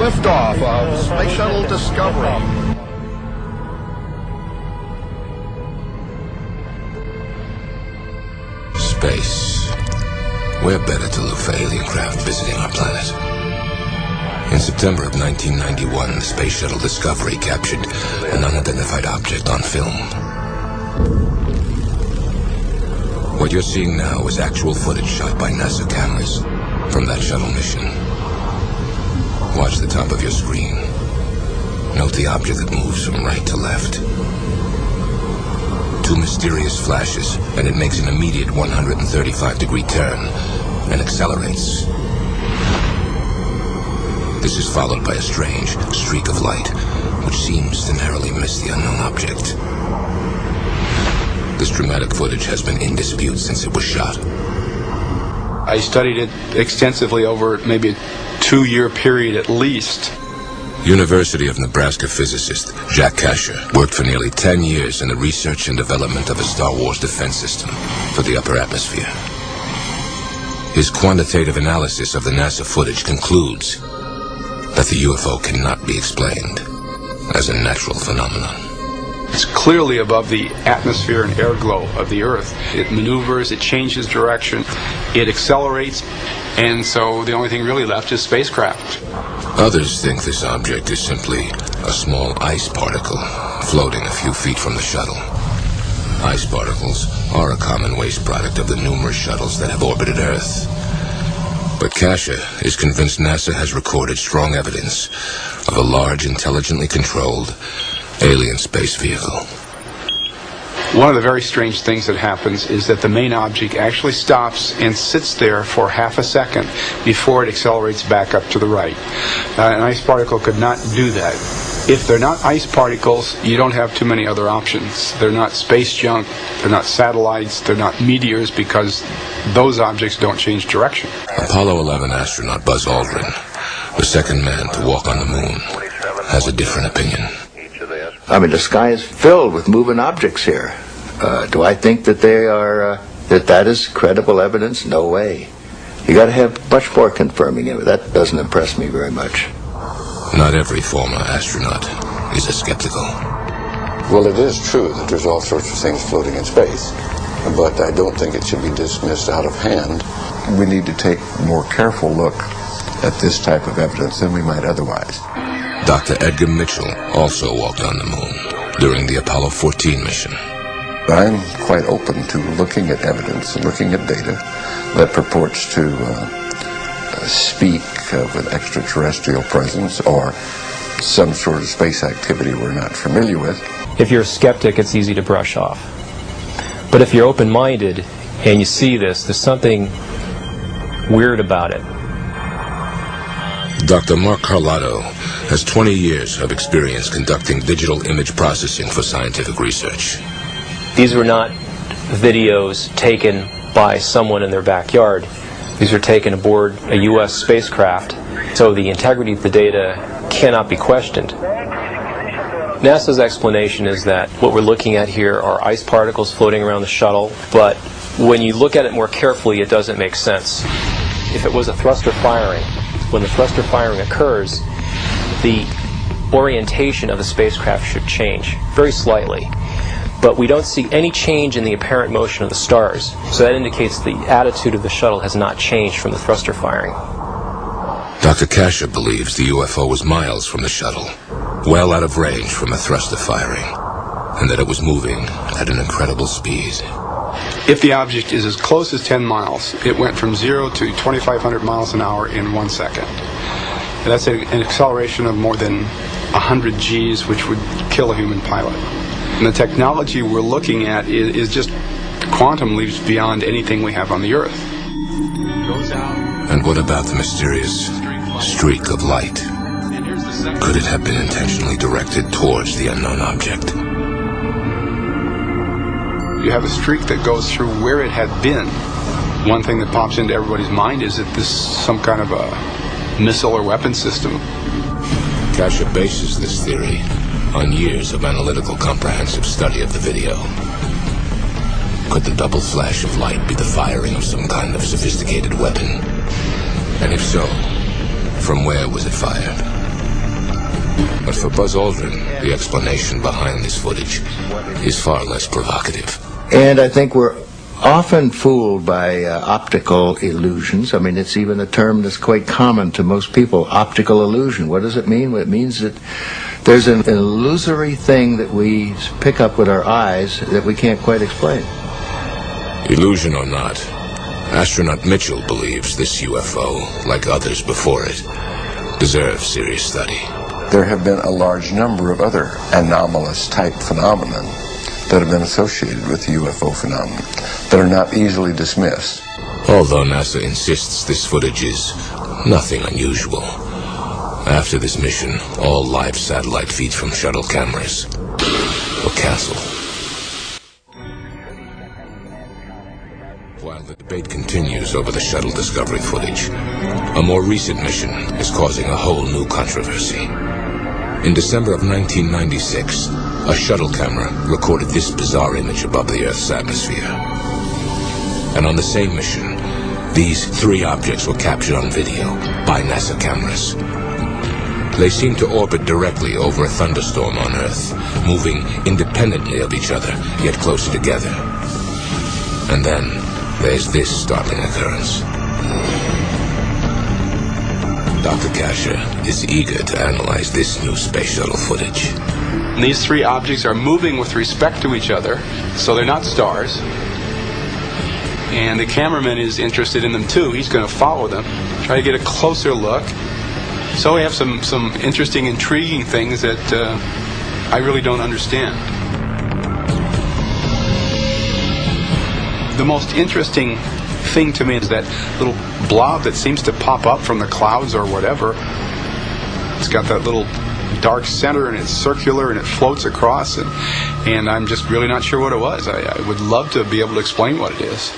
liftoff of Space Shuttle Discovery. Space. Where better to look for alien craft visiting our planet? In September of 1991, the Space Shuttle Discovery captured an unidentified object on film. What you're seeing now is actual footage shot by NASA cameras from that shuttle mission. Watch the top of your screen. Note the object that moves from right to left. Two mysterious flashes, and it makes an immediate 135-degree turn and accelerates. This is followed by a strange streak of light, which seems to narrowly miss the unknown object. This dramatic footage has been in dispute since it was shot. I studied it extensively over maybe a 2-year period at least. University of Nebraska physicist Jack Kasher worked for nearly 10 years in the research and development of a Star Wars defense system for the upper atmosphere. His quantitative analysis of the NASA footage concludes that the UFO cannot be explained as a natural phenomenon. It's clearly above the atmosphere and air glow of the Earth. It maneuvers, it changes direction, it accelerates, and so the only thing really left is spacecraft. Others think this object is simply a small ice particle floating a few feet from the shuttle. Ice particles are a common waste product of the numerous shuttles that have orbited Earth. But Kasher is convinced NASA has recorded strong evidence of a large, intelligently controlled alien space vehicle. One of the very strange things that happens is that the main object actually stops and sits there for half a second before it accelerates back up to the right. An ice particle could not do that. If they're not ice particles, you don't have too many other options. They're not space junk, they're not satellites, they're not meteors, because those objects don't change direction. Apollo 11 astronaut Buzz Aldrin, the second man to walk on the moon, has a different opinion. I mean, the sky is filled with moving objects here. Do I think that they are, that is credible evidence? No way. You got to have much more confirming it. That doesn't impress me very much. Not every former astronaut is as skeptical. Well, it is true that there's all sorts of things floating in space, but I don't think it should be dismissed out of hand. We need to take a more careful look at this type of evidence than we might otherwise. Dr. Edgar Mitchell also walked on the moon during the Apollo 14 mission. I'm quite open to looking at evidence and looking at data that purports to speak of an extraterrestrial presence or some sort of space activity we're not familiar with. If you're a skeptic, it's easy to brush off. But if you're open-minded and you see this, there's something weird about it. Dr. Mark Carlotto has 20 years of experience conducting digital image processing for scientific research. These were not videos taken by someone in their backyard. These were taken aboard a U.S. spacecraft, so the integrity of the data cannot be questioned. NASA's explanation is that what we're looking at here are ice particles floating around the shuttle, but when you look at it more carefully, it doesn't make sense. If it was a thruster firing, when the thruster firing occurs, the orientation of the spacecraft should change very slightly. But we don't see any change in the apparent motion of the stars, so that indicates the attitude of the shuttle has not changed from the thruster firing. Dr. Kasher believes the UFO was miles from the shuttle, well out of range from a thruster firing, and that it was moving at an incredible speed. If the object is as close as 10 miles, it went from 0 to 2,500 miles an hour in 1 second. And that's an acceleration of more than 100 Gs, which would kill a human pilot. And the technology we're looking at is just quantum leaps beyond anything we have on the Earth. And what about the mysterious streak of light? Could it have been intentionally directed towards the unknown object? You have a streak that goes through where it had been. One thing that pops into everybody's mind is that this is some kind of a missile or weapon system. Kasher bases this theory on years of analytical, comprehensive study of the video. Could the double flash of light be the firing of some kind of sophisticated weapon? And if so, from where was it fired? But for Buzz Aldrin, the explanation behind this footage is far less provocative. And I think we're often fooled by optical illusions. I mean, it's even a term that's quite common to most people, optical illusion. What does it mean? Well, it means that there's an illusory thing that we pick up with our eyes that we can't quite explain. Illusion or not, astronaut Mitchell believes this UFO, like others before it, deserves serious study. There have been a large number of other anomalous type phenomena that have been associated with the UFO phenomenon that are not easily dismissed. Although NASA insists this footage is nothing unusual. After this mission, all live satellite feeds from shuttle cameras were canceled. While the debate continues over the shuttle discovery footage, a more recent mission is causing a whole new controversy. In December of 1996, a shuttle camera recorded this bizarre image above the Earth's atmosphere. And on the same mission, these three objects were captured on video by NASA cameras. They seemed to orbit directly over a thunderstorm on Earth, moving independently of each other, yet closer together. And then there's this startling occurrence. Dr. Kasher is eager to analyze this new space shuttle footage. These three objects are moving with respect to each other, so they're not stars. And the cameraman is interested in them too. He's going to follow them, try to get a closer look. So we have some interesting, intriguing things that I really don't understand. The most interesting thing to me is that little blob that seems to pop up from the clouds or whatever. It's got that little dark center and it's circular and it floats across, and I'm just really not sure what it was. I would love to be able to explain what it is.